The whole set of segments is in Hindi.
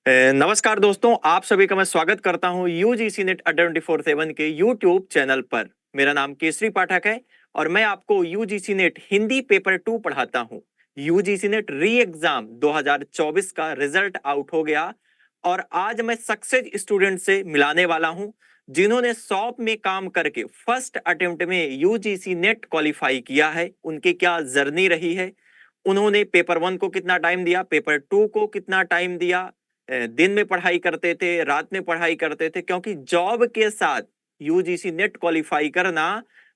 नमस्कार दोस्तों, आप सभी का मैं स्वागत करता हूं यूजीसी नेट अड्डा 24/7 के यूट्यूब चैनल पर। मेरा नाम केसरी पाठक है और मैं आपको यूजीसी नेट हिंदी पेपर 2 पढ़ाता हूं। यूजीसी नेट री एग्जाम 2024 का रिजल्ट आउट हो गया और आज मैं सक्सेस स्टूडेंट से मिलाने वाला हूं जिन्होंने शॉप में काम करके फर्स्ट अटेम्प्ट में यूजीसी नेट क्वालिफाई किया है। उनकी क्या जर्नी रही है, उन्होंने पेपर 1 को कितना टाइम दिया, पेपर 2 को कितना टाइम दिया, दिन में पढ़ाई करते थे, रात में पढ़ाई करते थे, क्योंकि जॉब के साथ यूजीसी नेट क्वालिफाई करना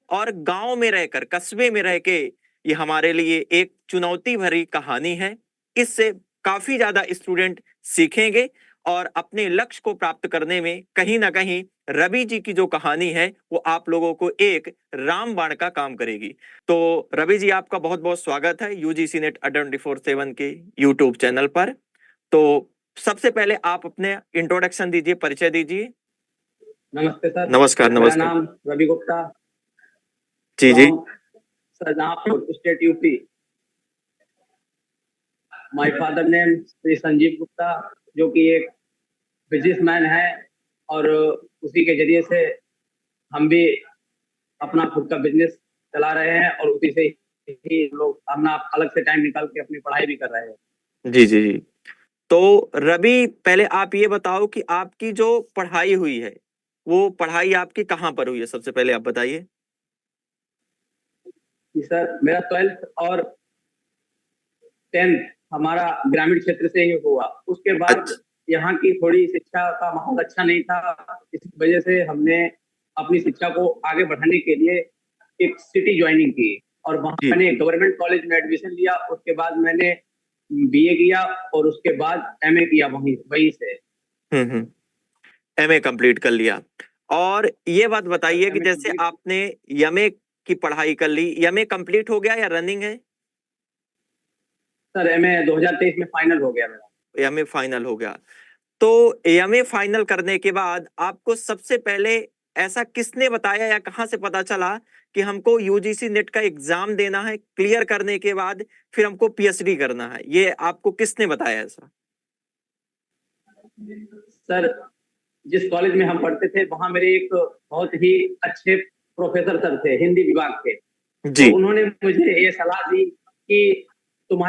और गांव में रहकर, कस्बे में रह के, ये हमारे लिए एक चुनौती भरी कहानी है। इससे काफी ज्यादा स्टूडेंट सीखेंगे और अपने लक्ष्य को प्राप्त करने में कहीं ना कहीं रवि जी की जो कहानी है वो आप लोगों को एक रामबाण का काम करेगी। तो रवि जी, आपका बहुत बहुत स्वागत है यूजीसी नेट अड्डा 24/7 के यूट्यूब चैनल पर। तो सबसे पहले आप अपने इंट्रोडक्शन दीजिए, परिचय दीजिए। नमस्ते सर। नमस्कार मेरा नमस्कार। नाम रवि गुप्ता जी जी। From Sardarpur state UP. My father name Shri Sanjeev Gupta, जो कि एक बिजनेसमैन है, और उसी के जरिए से हम भी अपना खुद का बिजनेस चला रहे हैं, और उसी से ही लोग अपना अलग से टाइम निकाल के अपनी पढ़ाई भी कर रहे हैं। जी जी जी। तो रवि, पहले आप ये बताओ कि आपकी जो पढ़ाई हुई है वो पढ़ाई आपकी कहाँ पर हुई है, सबसे पहले आप बताइए। जी सर, मेरा 12th और 10th हमारा ग्रामीण क्षेत्र से ही हुआ। उसके बाद अच्छा यहाँ की थोड़ी शिक्षा का माहौल अच्छा नहीं था। इस वजह से हमने अपनी शिक्षा को आगे बढ़ाने के लिए एक सिटी ज्वाइनिंग की, और वहाँ जी। मैंने गवर्नमेंट कॉलेज में एडमिशन लिया। उसके बाद मैंने बीए किया, और उसके बाद एमए किया वहीं वहीं से। एमए कंप्लीट कर लिया। और ये बात बताइए कि एमए जैसे कंप्लीट। आपने एमए की पढ़ाई कर ली, एमए कंप्लीट हो गया या रनिंग है? सर, एमए 2023 में फाइनल हो गया मेरा। एमए फाइनल हो गया। तो एमए फाइनल करने के बाद आपको सबसे पहले ऐसा किसने बताया या कहां से पता चला कि हमको यूजीसी नेट का एग्जाम देना है, क्लियर करने के बाद फिर हमको पीएचडी करना है? ये आपको किसने बताया ऐसा? सर, जिस कॉलेज में हम पढ़ते थे वहाँ मेरे एक बहुत ही अच्छे प्रोफेसर सर थे, हिंदी विभाग के। तो जी उन्होंने मुझे ये सलाह दी कि तुम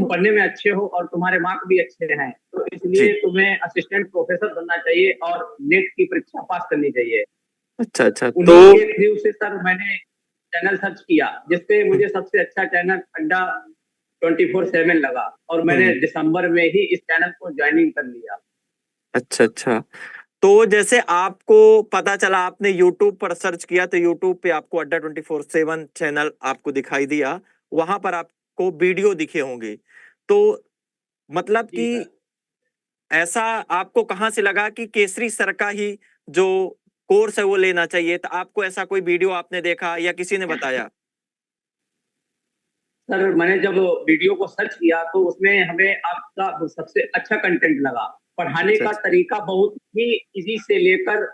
पढ़ने में अच्छे हो और तुम्हारे मार्क भी अच्छे हैं, तो जी। इसलिए तुम्हें असिस्टेंट प्रोफेसर बनना चाहिए और नेट की परीक्षा पास करनी चाहिए। अच्छा अच्छा। तो उन्हीं के थ्रू से सर मैंने चैनल सर्च किया, जिसपे मुझे सबसे अच्छा चैनल अड्डा 24/7 लगा, और मैंने हम्म। दिसंबर में ही इस चैनल को ज्वाइनिंग कर लिया। अच्छा अच्छा। तो जैसे आपको पता चला, आपने यूट्यूब पर सर्च किया तो यूट्यूब पे आपको अड्डा 24/7 चैनल आपको दिखाई दिया, वहां पर आपको वीडियो दिखे होंगे। तो मतलब जी कि सर। ऐसा आपको कहां से लगा कि केसरी सर का ही जो कोर्स है वो लेना चाहिए? तो आपको ऐसा कोई वीडियो आपने देखा या किसी ने बताया? सर, मैंने जब वीडियो को सर्च किया तो उसमें हमें आपका सबसे अच्छा कंटेंट लगा। पढ़ाने अच्छा का अच्छा। तरीका बहुत ही इजी से लेकर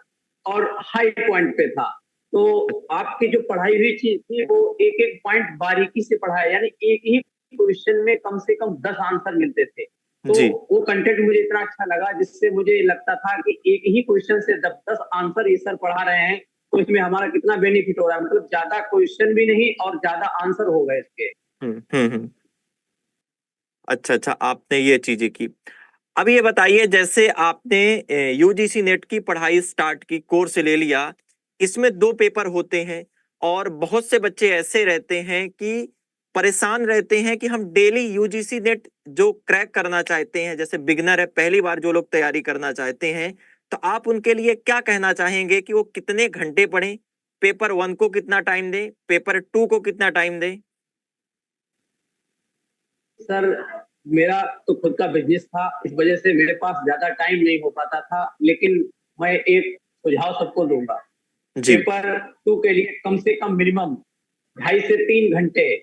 और हाई पॉइंट पे था। तो आपकी जो पढ़ाई हुई चीज थी वो एक एक पॉइंट बारीकी से पढ़ाया, यानी एक ही क्वेश्चन में कम से कम 10 आंसर मिलते थे। तो जी। वो कंटेंट मुझे इतना अच्छा लगा, जिससे मुझे लगता था कि एक ही क्वेश्चन से 10-10 आंसर ये सर पढ़ा रहे हैं, तो इसमें हमारा कितना बेनिफिट हो रहा है। मतलब ज्यादा क्वेश्चन भी नहीं और ज्यादा आंसर हो गए इसके। हम्म। अच्छा अच्छा, आपने ये चीजें की। अब ये बताइए, जैसे आपने यूजीसी नेट की पढ़ाई स्टार्ट की, कोर्स ले लिया, इसमें 2 पेपर होते हैं और बहुत से बच्चे ऐसे रहते हैं कि परेशान रहते हैं कि हम डेली यूजीसी नेट जो क्रैक करना चाहते हैं, जैसे बिगनर है, पहली बार जो लोग तैयारी करना चाहते हैं, तो आप उनके लिए क्या कहना चाहेंगे कि वो कितने घंटे पढ़ें? पेपर 1 को कितना टाइम दें, पेपर 2 को कितना टाइम दें? सर, मेरा तो खुद का बिजनेस था, इस वजह से मेरे पास ज्यादा टाइम नहीं हो पाता था, लेकिन मैं एक सुझाव सबको दूंगा। जी। पेपर 2 के लिए कम से कम मिनिमम 2.5 से 3 घंटे,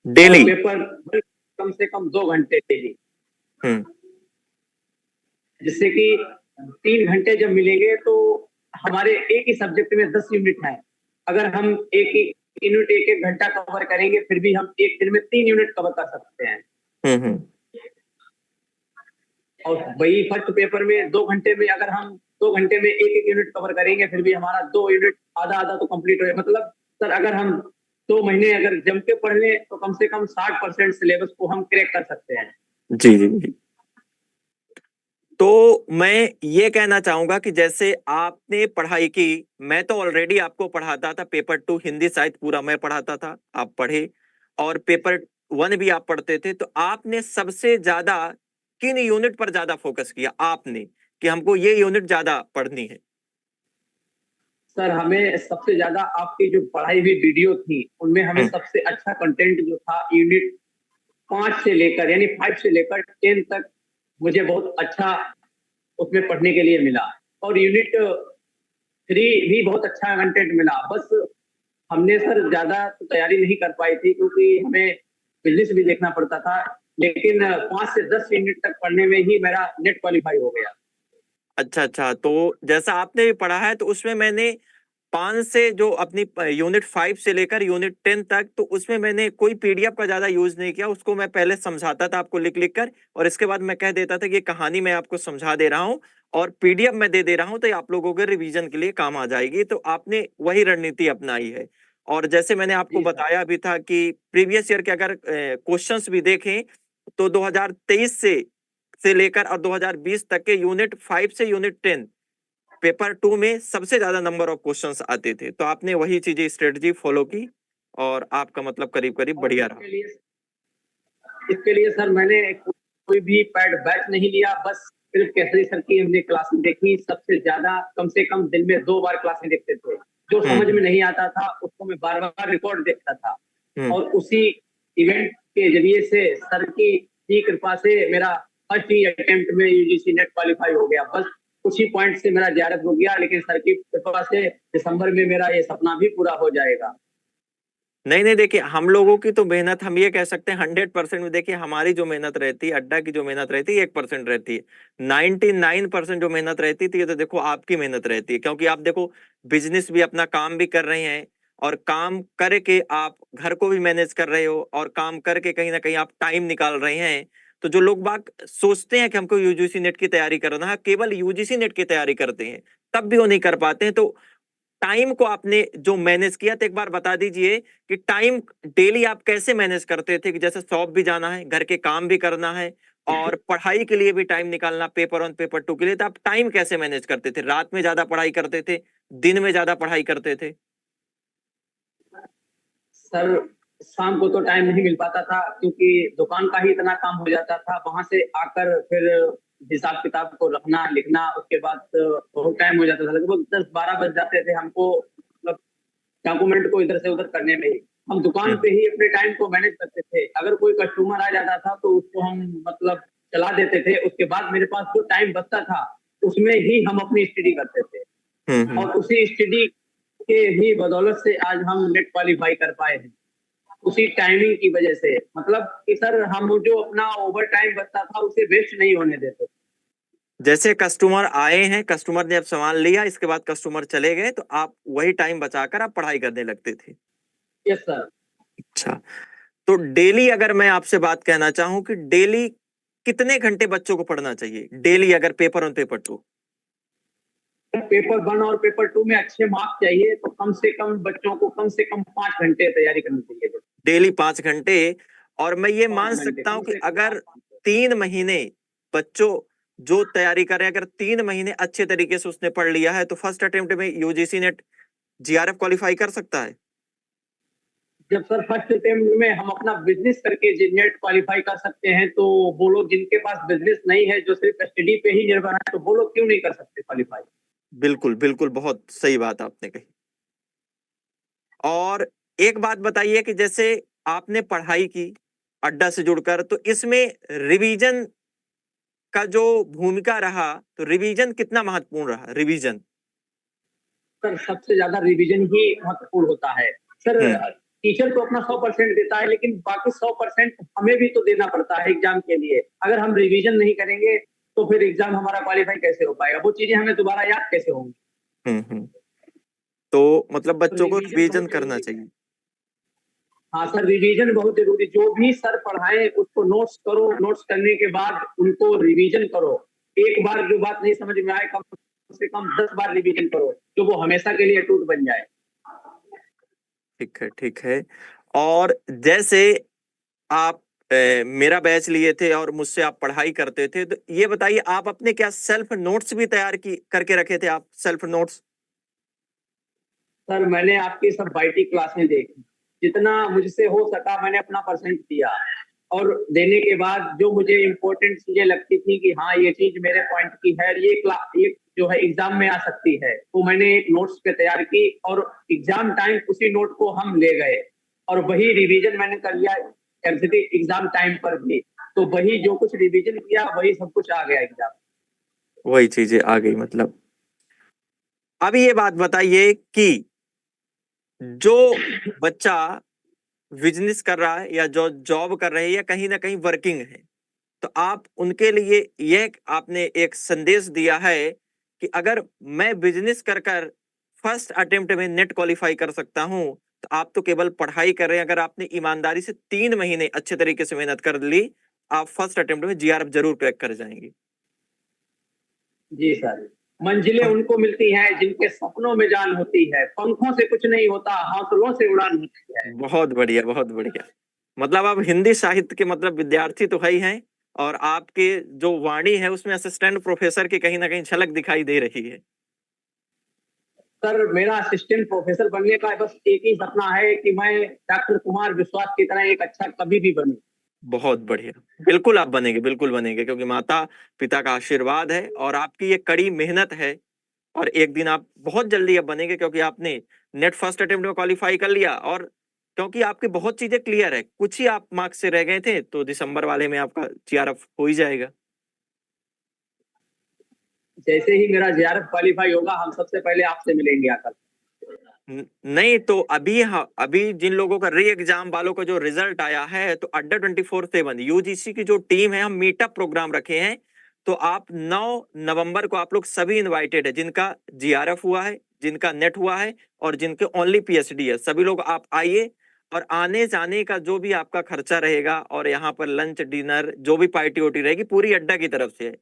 और डेली। पेपर 1 कम से कम 2 घंटे डेली। हम्म। जिससे कि 3 घंटे जब मिलेंगे तो हमारे एक ही सब्जेक्ट में 10 यूनिट है। अगर हम एक ही यूनिट एक एक घंटा कवर करेंगे, फिर भी हम एक दिन में 3 यूनिट कवर कर सकते हैं। हम्म। और वही फर्स्ट पेपर में 2 घंटे में अगर हम 2 घंटे में एक एक यूनिट कवर करेंगे, फिर भी हमारा 2 यूनिट आधा आधा तो कंप्लीट हो, मतलब सर अगर हम 2 महीने अगर जम के पढ़ लें तो कम से कम 60% सिलेबस को हम क्रैक कर सकते हैं। जी जी जी। तो मैं ये कहना चाहूंगा कि जैसे आपने पढ़ाई की, मैं तो ऑलरेडी आपको पढ़ाता था, पेपर 2 हिंदी साहित्य पूरा मैं पढ़ाता था, आप पढ़े, और पेपर 1 भी आप पढ़ते थे। तो आपने सबसे ज्यादा किन यूनिट पर ज्यादा फोकस किया आपने, कि हमको ये यूनिट ज्यादा पढ़नी है? सर हमें सबसे ज्यादा आपकी जो पढ़ाई हुई वीडियो थी उनमें हमें सबसे अच्छा कंटेंट जो था यूनिट 5 से लेकर यानी 5 से लेकर 10 तक मुझे बहुत अच्छा उसमें पढ़ने के लिए मिला। और यूनिट 3 भी बहुत अच्छा कंटेंट मिला। बस हमने सर ज्यादा तो तैयारी नहीं कर पाई थी क्योंकि हमें बिजनेस भी देखना पड़ता था, लेकिन 5 से 10 यूनिट तक पढ़ने में ही मेरा नेट क्वालिफाई हो गया। अच्छा अच्छा, तो जैसा आपने भी पढ़ा है, तो उसमें मैंने 5 से जो अपनी यूनिट 5 से लेकर यूनिट 10 तक, तो उसमें मैंने कोई पीडीएफ का ज्यादा यूज नहीं किया। उसको मैं पहले समझाता था आपको लिख लिख कर, और इसके बाद मैं कह देता था कि ये कहानी मैं आपको समझा दे रहा हूँ और पीडीएफ में दे दे रहा हूँ, तो ये आप लोगों के रिवीजन के लिए काम आ जाएगी। तो आपने वही रणनीति अपनाई है। और जैसे मैंने आपको जी सर। बताया भी था कि प्रीवियस ईयर के अगर क्वेश्चंस भी देखें, तो 2023 से लेकर और 2020 तक के यूनिट 5 से यूनिट 10 पेपर 2 में सबसे ज्यादा नंबर ऑफ क्वेश्चंस आते थे। तो आपने वही चीजें स्ट्रेटजी फॉलो की, और आपका मतलब करीब करीब और बढ़िया रहा। इसके लिए सर मैंने कोई भी पैड बैच नहीं लिया, बस सिर्फ केसरी सर की हमने क्लासेस देखी। सबसे ज्यादा कम से कम दिन में 2 बार क्लासें देखते थे। जो समझ में नहीं आता था उसको मैं बार बार रिकॉर्ड देखता था, हम्म। और उसी इवेंट के जरिए से सर की ही कृपा से मेरा फर्स्ट ही अटेम्प्ट में यूजीसी नेट क्वालिफाई हो गया। बस कुछ ही पॉइंट से मेरा जेआरएफ हो गया, लेकिन सर की कृपा से दिसंबर में मेरा ये सपना भी पूरा हो जाएगा। नहीं नहीं, देखिए हम लोगों की तो मेहनत, हम ये कह सकते हैं 100% में, देखिए हमारी जो मेहनत रहती है, अड्डा की जो मेहनत रहती है 1% रहती है। 99% जो मेहनत रहती थी, ये तो देखो आपकी मेहनत रहती है, क्योंकि आप देखो बिजनेस भी, अपना काम भी कर रहे हैं, और काम करके आप घर को भी मैनेज कर रहे हो, और काम करके कहीं ना कहीं आप टाइम निकाल रहे हैं। तो जो लोग बाग सोचते हैं कि हमको यूजीसी नेट की तैयारी करना है, केवल यूजीसी नेट की तैयारी करते हैं, तब भी वो नहीं कर पाते हैं। तो टाइम को आपने जो मैनेज किया, तो एक बार बता दीजिए कि टाइम डेली आप कैसे मैनेज करते थे, कि जैसे शॉप भी जाना है, घर के काम भी करना है, और पढ़ाई के लिए भी टाइम निकालना, पेपर 1 पेपर 2 के लिए, तो आप टाइम कैसे मैनेज करते थे? रात में ज्यादा पढ़ाई करते थे, दिन में ज्यादा पढ़ाई करते थे? सर शाम को तो टाइम नहीं मिल पाता था क्योंकि दुकान का ही इतना काम हो जाता था। वहां से आकर फिर हिसाब किताब को रखना लिखना, उसके बाद बहुत टाइम हो जाता था, लगभग 10-12 बज जाते थे हमको, मतलब डॉक्यूमेंट को इधर से उधर करने में ही। हम दुकान पे हम्म ही अपने टाइम को मैनेज करते थे। अगर कोई कस्टमर आ जाता था तो उसको हम मतलब चला देते थे। उसके बाद मेरे पास जो टाइम बचता था उसमें ही हम अपनी स्टडी करते थे, हम्म। और उसी स्टडी के ही बदौलत से आज हम नेट क्वालिफाई कर पाए हैं। उसी टाइमिंग की वजह से, मतलब कि सर हम जो अपना ओवर टाइम बचता था उसे वेस्ट नहीं होने देते। जैसे कस्टमर आए हैं, कस्टमर ने अब सामान लिया, इसके बाद कस्टमर चले गए, तो आप वही टाइम बचाकर आप पढ़ाई करने लगते थे? Yes sir. अच्छा, तो डेली अगर मैं आपसे बात कहना चाहूं कि डेली कितने घंटे बच्चों को पढ़ना चाहिए डेली, अगर पेपर 1 पेपर 2? पेपर 1 और पेपर 2 में अच्छे मार्क्स चाहिए तो कम से कम बच्चों को कम से कम 5 घंटे तैयारी करनी चाहिए। डेली 5 घंटे? और मैं ये मान 5 घंटे सकता हूं कम कि से कम अगर 5 घंटे। 3 महीने बच्चों जो तैयारी कर रहे हैं, अगर 3 महीने अच्छे तरीके से उसने पढ़ लिया है, तो फर्स्ट अटेम्प्ट में यूजीसी नेट जीआरएफ क्वालिफाई कर सकता है? जब सर फर्स्ट अटेम्प्ट में हम अपना बिजनेस करके नेट क्वालिफाई कर सकते हैं, तो वो लोग जिनके पास बिजनेस नहीं है, जो सिर्फ स्टडी पे ही निर्भर है, तो वो लोग क्यों नहीं कर सकते क्वालिफाई? बिल्कुल बिल्कुल, बहुत सही बात आपने कही। और एक बात बताइए कि जैसे आपने पढ़ाई की अड्डा से जुड़कर, तो इसमें रिवीजन का जो भूमिका रहा, तो रिवीजन कितना महत्वपूर्ण रहा, रिवीजन? सर सबसे ज्यादा रिवीजन ही महत्वपूर्ण होता है सर। हम्म टीचर तो अपना 100% देता है, लेकिन बाकी 100% हमें भी तो देना पड़ता है एग्जाम के लिए। अगर हम रिवीजन नहीं करेंगे तो फिर एग्जाम हमारा क्वालिफाई कैसे हो पाएगा? वो चीजें हमें दोबारा याद कैसे होंगी? हम्म। तो मतलब तो बच्चों को रिवीजन रिवीजन बहुत करना जरूरी है। चाहिए। हाँ सर, रिवीजन बहुत जरूरी, जो भी सर पढ़ाए उसको नोट्स करो, नोट्स करने के बाद उनको रिवीजन करो। एक बार जो बात नहीं समझ में आए कम से कम 10 बार रिवीजन करो, जो वो हमेशा के लिए अटूट बन जाए। ठीक है, ठीक है। और जैसे आप मेरा बैच लिए थे और मुझसे आप पढ़ाई करते थे, तो ये बताइए आप अपने क्या सेल्फ नोट्स भी तैयार की करके रखे थे आप, सेल्फ नोट्स? सर मैंने आपकी सब बाईटी क्लासें देखी, जितना मुझसे हो सका मैंने अपना परसेंट दिया, और देने के बाद जो मुझे इम्पोर्टेंट चीजें लगती थी कि हाँ ये चीज मेरे पॉइंट की है, ये जो है एग्जाम में आ सकती है, तो मैंने एक नोट्स पे तैयार की, और एग्जाम टाइम उसी नोट को हम ले गए, और वही रिवीजन मैंने कर लिया एग्जाम टाइम पर भी। तो वही जो कुछ रिवीजन किया वही सब कुछ आ गया एग्जाम। वही चीजें आ गई मतलब। अभी ये बात बताइए कि जो बच्चा बिजनेस कर रहा है या जो जॉब कर रहे हैं या कहीं ना कहीं वर्किंग है, तो आप उनके लिए यह आपने एक संदेश दिया है कि अगर मैं बिजनेस कर कर फर्स्ट अटेम्प्ट में नेट क्वालिफाई कर सकता हूं, तो आप तो केवल पढ़ाई कर रहे हैं। अगर आपने ईमानदारी से 3 महीने अच्छे तरीके से मेहनत कर ली, आप फर्स्ट अटेम्प्ट में जीआरएफ जरूर क्रैक कर जाएंगे। जी सर, मंजिलें उनको मिलती हैं जिनके सपनों में जान होती है, पंखों से कुछ नहीं होता, हौसलों से उड़ान होती है। बहुत बढ़िया, बहुत बढ़िया। मतलब आप हिंदी साहित्य के मतलब विद्यार्थी तो है ही हैं, और आपके जो वाणी है उसमें असिस्टेंट प्रोफेसर की कहीं ना कहीं झलक दिखाई दे रही है। सर मेरा असिस्टेंट प्रोफेसर बनने का बस एक ही सपना है कि मैं डॉक्टर कुमार विश्वास की तरह एक अच्छा कवि भी बनूं। बहुत बढ़िया। बिल्कुल आप बनेंगे, बिल्कुल बनेंगे, क्योंकि माता पिता का आशीर्वाद है और आपकी ये कड़ी मेहनत है। और एक दिन आप बहुत जल्दी अब बनेंगे, क्योंकि आपने नेट फर्स्ट अटेम्प्ट में क्वालिफाई कर लिया, और क्योंकि आपकी बहुत चीजें क्लियर है, कुछ ही आप मार्क्स से रह गए थे, तो दिसंबर वाले में आपका जीआरएफ हो ही जाएगा। जैसे ही मेरा जेआरएफ क्वालिफाई होगा हम सबसे पहले आपसे मिलेंगे आकर। नहीं तो अभी जिन लोगों का री एग्जाम वालों का जो रिजल्ट आया है, तो अड्डा 24/7 यूजीसी की जो टीम है, हम मीटअप प्रोग्राम रखे हैं। तो आप 9 नवंबर को आप लोग सभी इनवाइटेड है, जिनका जीआरएफ हुआ है, जिनका नेट हुआ है, और जिनके ओनली पीएचडी है, सभी लोग आप आइए। और आने जाने का जो भी आपका खर्चा रहेगा, और यहाँ पर लंच डिनर जो भी पार्टी वोटी रहेगी, पूरी अड्डा की तरफ से है।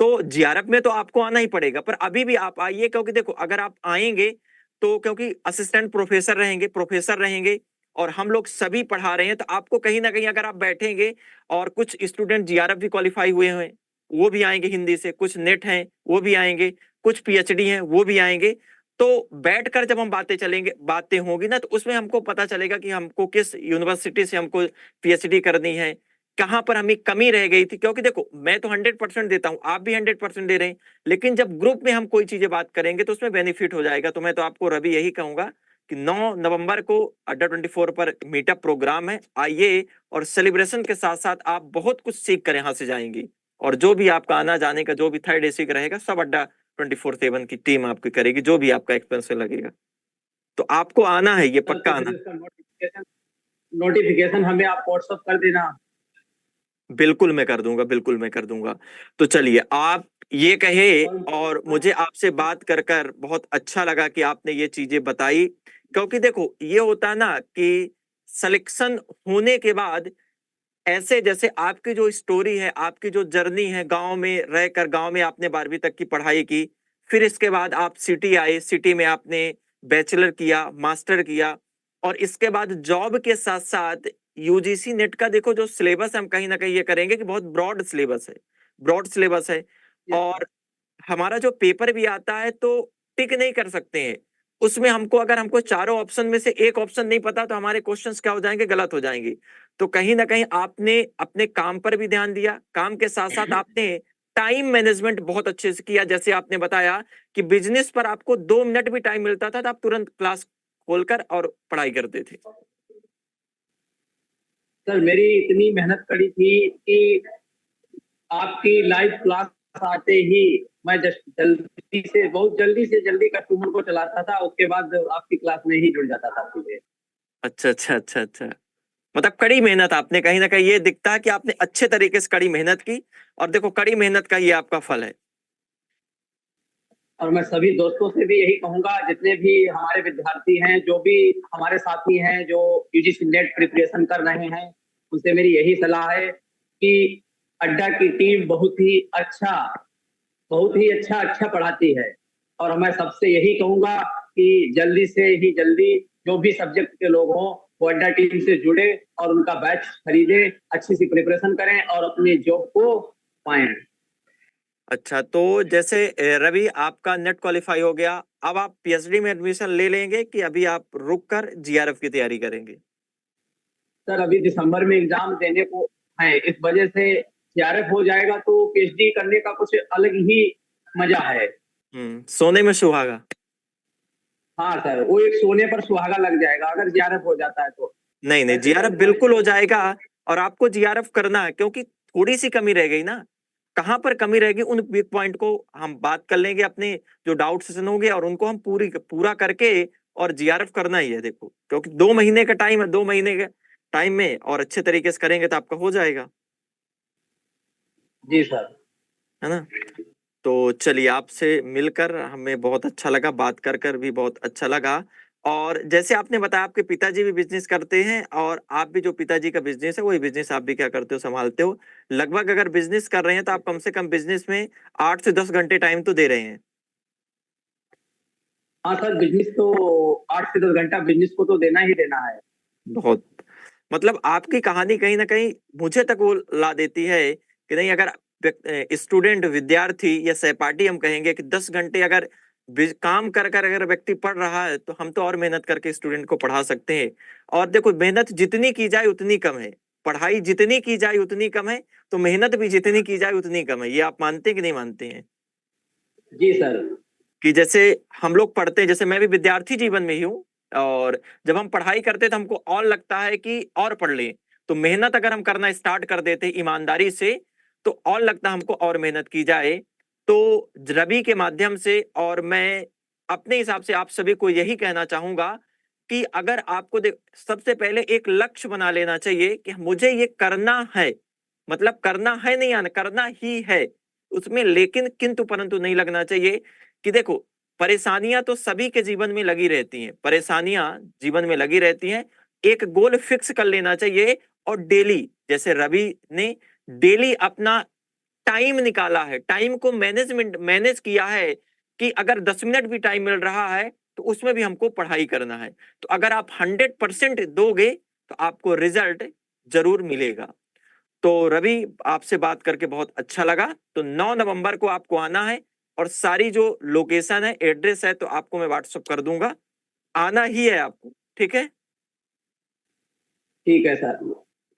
तो जीआरएफ में तो आपको आना ही पड़ेगा, पर अभी भी आप आइए, क्योंकि देखो अगर आप आएंगे तो क्योंकि असिस्टेंट प्रोफेसर रहेंगे, प्रोफेसर रहेंगे, और हम लोग सभी पढ़ा रहे हैं, तो आपको कहीं ना कहीं अगर आप बैठेंगे, और कुछ स्टूडेंट जीआरएफ भी क्वालिफाई हुए हैं, वो भी आएंगे हिंदी से, कुछ नेट हैं वो भी आएंगे, कुछ पीएचडी हैं वो भी आएंगे। तो बैठकर जब हम बातें चलेंगे, बातें होगी ना, तो उसमें हमको पता चलेगा कि हमको किस यूनिवर्सिटी से हमको पीएचडी करनी है, कहां पर हमें कमी रह गई थी। क्योंकि देखो मैं तो 100% देता हूं, आप भी 100% दे रहे हैं, लेकिन जब ग्रुप में हम कोई चीजें बात करेंगे तो उसमें बेनिफिट हो जाएगा। तो मैं तो आपको रवि यही कहूंगा कि 9 नवंबर को अड्डा 24 पर मीटअप प्रोग्राम है, आइए, और सेलिब्रेशन के साथ साथ आप बहुत कुछ सीख कर यहाँ से जाएंगे। और जो भी आपका आना जाने का जो भी थर्ड एसी का रहेगा, सब अड्डा 24/7 की टीम आपकी करेगी, जो भी आपका एक्सपेंस लगेगा। तो आपको आना है, ये सर पक्का तो फिर आना। इसका नोटिफिकेशन नोटिफिकेशन हमें आप व्हाट्सअप कर देना। बिल्कुल मैं कर दूंगा, बिल्कुल मैं कर दूंगा। तो चलिए, आप ये कहे, और और मुझे आपसे बात कर कर बहुत अच्छा लगा कि आपने ये चीजें बताई। क्योंकि देखो ये होता है ना कि सिलेक्शन होने के बाद, ऐसे जैसे आपकी जो स्टोरी है, आपकी जो जर्नी है, गांव में रहकर, गांव में आपने 12वीं तक की पढ़ाई की, फिर इसके बाद आप सिटी आए, सिटी में आपने बैचलर किया, मास्टर किया, और इसके बाद जॉब के साथ साथ यूजीसी नेट का देखो जो सिलेबस है, हम कहीं ना कहीं ये करेंगे कि बहुत ब्रॉड सिलेबस है, ब्रॉड सिलेबस है। और हमारा जो पेपर भी आता है तो टिक नहीं कर सकते हैं उसमें। हमको चारों ऑप्शन में से एक ऑप्शन नहीं पता, तो हमारे क्वेश्चंस क्या हो जाएंगे, गलत हो जाएंगे। तो कहीं ना कहीं आपने अपने काम पर भी ध्यान दिया, काम के साथ साथ आपने टाइम मैनेजमेंट बहुत अच्छे से किया। जैसे आपने बताया कि बिजनेस पर आपको 2 मिनट भी टाइम मिलता था तो आप तुरंत क्लास खोलकर और पढ़ाई करते थे। सर मेरी इतनी मेहनत करी थी कि आपकी लाइव क्लास आते ही मैं जल्दी से बहुत जल्दी से जल्दी कस्टमर को चलाता था, उसके बाद आपकी क्लास में ही जुड़ जाता था सीधे। अच्छा, अच्छा, अच्छा, अच्छा। मतलब कड़ी मेहनत, आपने कहीं ना कहीं ये दिखता है कि आपने अच्छे तरीके से कड़ी मेहनत की, और देखो कड़ी मेहनत का ये आपका फल है। और मैं सभी दोस्तों से भी यही कहूंगा, जितने भी हमारे विद्यार्थी हैं, जो भी हमारे साथी हैं जो यूजीसी नेट प्रिपरेशन कर रहे हैं, उनसे मेरी यही सलाह है कि अड्डा की टीम बहुत ही अच्छा पढ़ाती है। और मैं सबसे यही कहूंगा कि जल्दी से ही जल्दी जो भी सब्जेक्ट के लोग हों वो अड्डा टीम से जुड़े और उनका बैच खरीदे, अच्छी सी प्रिपरेशन करें और अपनी जॉब को पाएं। अच्छा, तो जैसे रवि आपका नेट क्वालिफाई हो गया, अब आप पीएचडी में एडमिशन ले लेंगे कि अभी आप रुक कर जीआरएफ की तैयारी करेंगे? सर अभी दिसंबर में एग्जाम देने को है, इस वजह से सीआरएफ हो जाएगा तो पीएचडी करने का कुछ अलग ही मजा है। सोने में सुहागा। हाँ सर, वो एक सोने पर सुहागा लग जाएगा अगर जीआरएफ हो जाता है तो। नहीं नहीं, जीआरएफ बिल्कुल हो जाएगा। और आपको जीआरएफ करना है, क्योंकि थोड़ी सी कमी रह गई ना। कहाँ पर कमी रहेगी उन वीक पॉइंट को हम बात कर लेंगे, अपने जो डाउट सेशन होंगे और उनको हम पूरा करके और जीआरएफ करना ही है। देखो, क्योंकि 2 महीने का टाइम है, 2 महीने के टाइम में और अच्छे तरीके से करेंगे तो आपका हो जाएगा। जी सर। है ना? तो चलिए, आपसे मिलकर हमें बहुत अच्छा लगा, बात कर कर भी बहुत अच्छा लगा। और जैसे आपने बताया आपके पिताजी भी बिजनेस करते हैं, और आप भी जो पिताजी का बिजनेस है वही बिजनेस आप भी क्या करते हो, संभालते हो। लगभग अगर बिजनेस कर रहे हैं तो आप कम से कम बिजनेस में 8 से 10 घंटे टाइम तो दे रहे हैं। हाँ सर, बिजनेस तो 8 से 10 घंटा बिजनेस को तो देना ही देना है। बहुत, मतलब आपकी कहानी कहीं ना कहीं मुझे तक वो ला देती है कि नहीं, अगर स्टूडेंट, विद्यार्थी या सहपाठी हम कहेंगे कि 10 घंटे अगर काम कर कर अगर व्यक्ति पढ़ रहा है, तो हम तो और मेहनत करके स्टूडेंट को पढ़ा सकते हैं। और देखो, मेहनत जितनी की जाए उतनी कम है, पढ़ाई जितनी की जाए उतनी कम है, तो मेहनत भी जितनी की जाए उतनी कम है। ये आप मानते हैं कि नहीं मानते हैं? जी सर। कि जैसे हम लोग पढ़ते हैं, जैसे मैं भी विद्यार्थी जीवन में ही हूँ, और जब हम पढ़ाई करते तो हमको और लगता है कि और पढ़ लें। तो मेहनत अगर हम करना स्टार्ट कर देते ईमानदारी से, तो और लगता है हमको और मेहनत की जाए। तो रवि के माध्यम से और मैं अपने हिसाब से आप सभी को यही कहना चाहूंगा कि अगर आपको सबसे पहले एक लक्ष्य बना लेना चाहिए कि मुझे ये करना है। मतलब करना है नहीं, आना करना ही है उसमें, लेकिन किंतु परंतु नहीं लगना चाहिए। कि देखो, परेशानियां तो सभी के जीवन में लगी रहती हैं, परेशानियां जीवन में लगी रहती हैं। एक गोल फिक्स कर लेना चाहिए, और डेली, जैसे रवि ने डेली अपना टाइम निकाला है, टाइम को मैनेज किया है कि अगर 10 मिनट भी टाइम मिल रहा है तो उसमें भी हमको पढ़ाई करना है। तो अगर आप 100% दोगे तो आपको रिजल्ट जरूर मिलेगा। तो रवि, आपसे बात करके बहुत अच्छा लगा। तो 9 नवंबर को आपको आना है, और सारी जो लोकेशन है, एड्रेस है, तो आपको मैं व्हाट्सअप कर दूंगा। आना ही है आपको, ठीक है? ठीक है सर।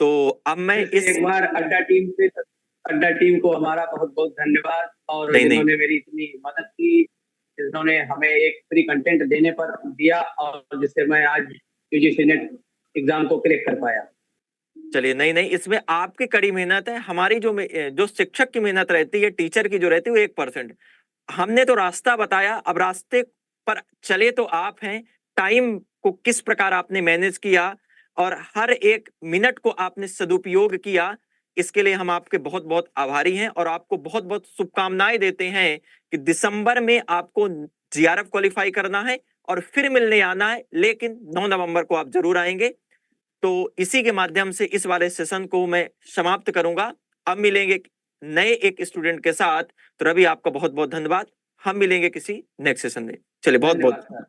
तो अब मैं फिर से इस एक बार अड्डा टीम को हमारा बहुत बहुत धन्यवाद, और नहीं नहीं, जिन्होंने मेरी इतनी मदद की, जिन्होंने हमें एक फ्री कंटेंट देने पर दिया, और जिससे मैं आज यूजीसी नेट एग्जाम को क्रैक कर पाया। चलिए, नहीं नहीं, इसमें आपकी कड़ी मेहनत है। हमारी जो शिक्षक की मेहनत रहती है, टीचर की जो रहती है, वो 1%। हमने तो रास्ता बताया, अब रास्ते पर चले तो आप हैं। टाइम को किस प्रकार आपने मैनेज किया और हर एक मिनट को आपने सदुपयोग किया, इसके लिए हम आपके बहुत बहुत आभारी हैं, और आपको बहुत बहुत शुभकामनाएं देते हैं कि दिसंबर में आपको जीआरएफ क्वालिफाई करना है और फिर मिलने आना है, लेकिन 9 नवंबर को आप जरूर आएंगे। तो इसी के माध्यम से इस वाले सेशन को मैं समाप्त करूंगा। अब मिलेंगे नए एक स्टूडेंट के साथ। तो रवि, आपका बहुत बहुत धन्यवाद। हम मिलेंगे किसी नेक्स्ट सेशन में। चलिए, बहुत धन्यवाद बहुत सर।